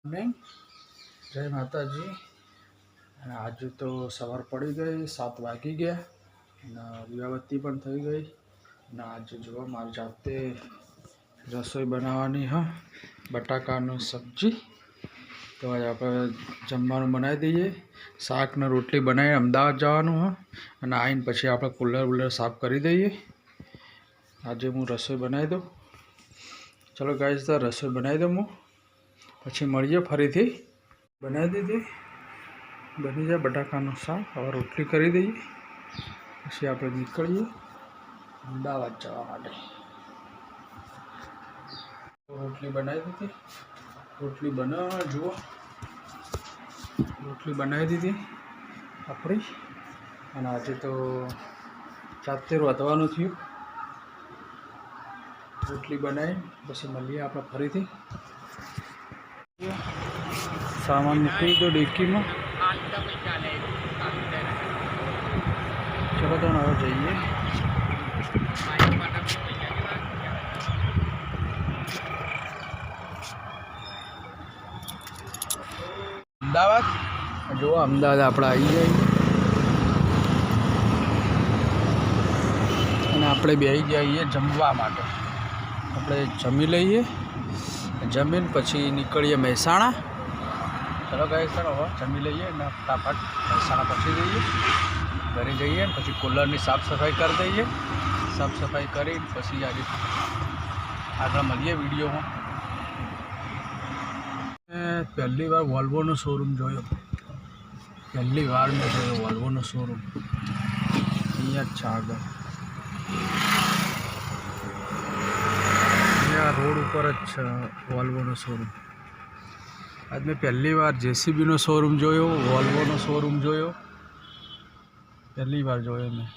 नहीं जय माता जी। आज तो सवार पड़ी गई 7 वागी गया दिवाबत्ती पण थई गई। आज जो मारे जाते रसोई बनावानी है बटाकानु सब्जी। तो आज आप जमवानुं बनावी दईए। शाक ने रोटली बनावी अमदावाद जवानुं है अने आईने पछी आपणे कूलर वूलर साफ करी दईए। आज हूँ रसोई बनावी दूँ। चलो गाइस तो रसोई बनावी दूँ हूँ पछी मळीए फरीथी। बनावी दीधी बनी जाए बटाकानुं शाक। हवे रोटली करी दईए पछी आपणे निकळीए अमदावाद जवा माटे। रोटली बनावी दीधी। रोटली बनाववा जुओ रोटली बनावी दीधी आपणी। अने आजे तो 7 वाजवानुं थयुं। रोटली बनावी पछी मळीए आपणे फरीथी। सामान मूकी दो डिक्की में। चलो तो हवे जईए। अमदावाद जो अमदावाद આપણે આવી જઈએ અને આપણે બેસી જઈએ જમવા માટે। આપણે જમી લઈએ जमीन पछी निकलिए મહેસાણા। चलो गाइस चलो હવે जमी लीए फटाफट મહેસાણા पहुँची जाइए घरे जाइए पछी कूलर की साफ सफाई कर दईए। साफ सफाई करी पछी आज आगे मळीए वीडियो में। पहली बार वोल्वोनो शोरूम जोयो। पहली बार मैं जोयो वोल्वोनो शोरूम अहींया ज छे आगळ रोड पर वोल्वोनो शोरूम। आज मैं पहली बार जेसीबी नो शोरूम जोयो वोल्वोनो शोरूम जोयो। पहली बार जोयो मैं।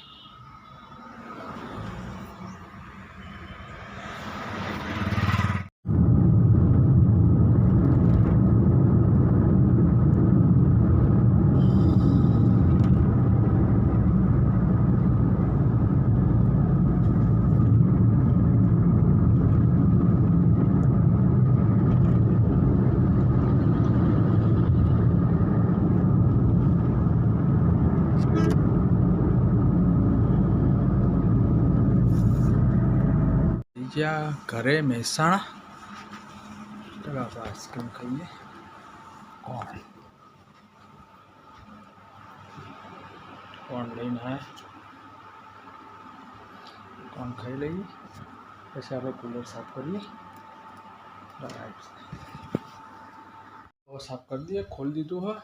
घरे મહેસાણા। चलो आप आइसक्रीम खाइए। कौन लेना है कौन खाई लीजिए वैसे आप कूलर साफ करिए। वो साफ कर दिए खोल दीधु है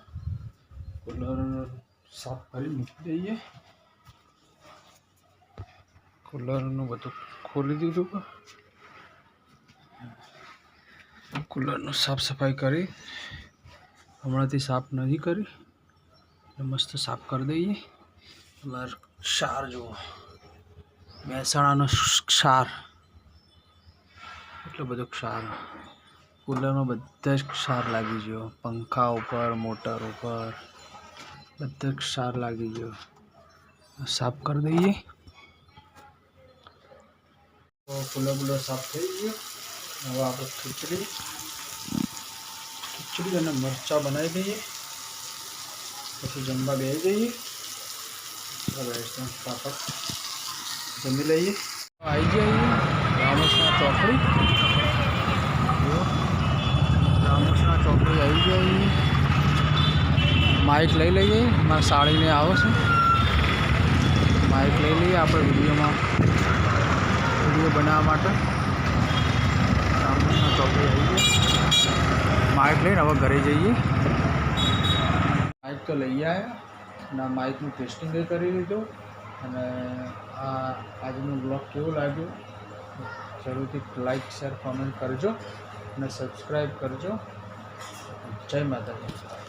कूलर साफ करी मूकी दईए। कूलर बधु खोली दीधु है। कूलर साफ सफाई करी हमणांथी साफ नहीं करी मस्त साफ कर दईए। अमर क्षार जो મહેસાણાનો क्षार एटलो बधो क्षार कूलर में बधा ज क्षार लागी गयो। पंखा ऊपर मोटर ऊपर बधा क्षार लागी गयो। साफ कर दईए। तो कूलर बूलर साफ थई गयो। हवे आपणे खीचड़ी अने मरचा बनावी दईए पछी जमवा बेसी जईए। फटाफट जमी लीए। आई जाइए रामोसना चौकड़ी। रामोसना चौकड़ी आई जाइए। माइक लई लीए मारी साड़ी ने आवे छे। माइक लई लीए आपणे वीडियो बनाववा माटे। रामोसना चौकड़ी आई गई। माइक लईने हवे घरे जईए। माइक तो लई आया ना माइक નું ટેસ્ટિંગ કરી લીધું। અને આજનો બ્લોગ કેવો લાગ્યો જરૂરથી લાઈક શેર કોમેન્ટ કરજો અને સબસ્ક્રાઈબ કરજો। જય માતાજી।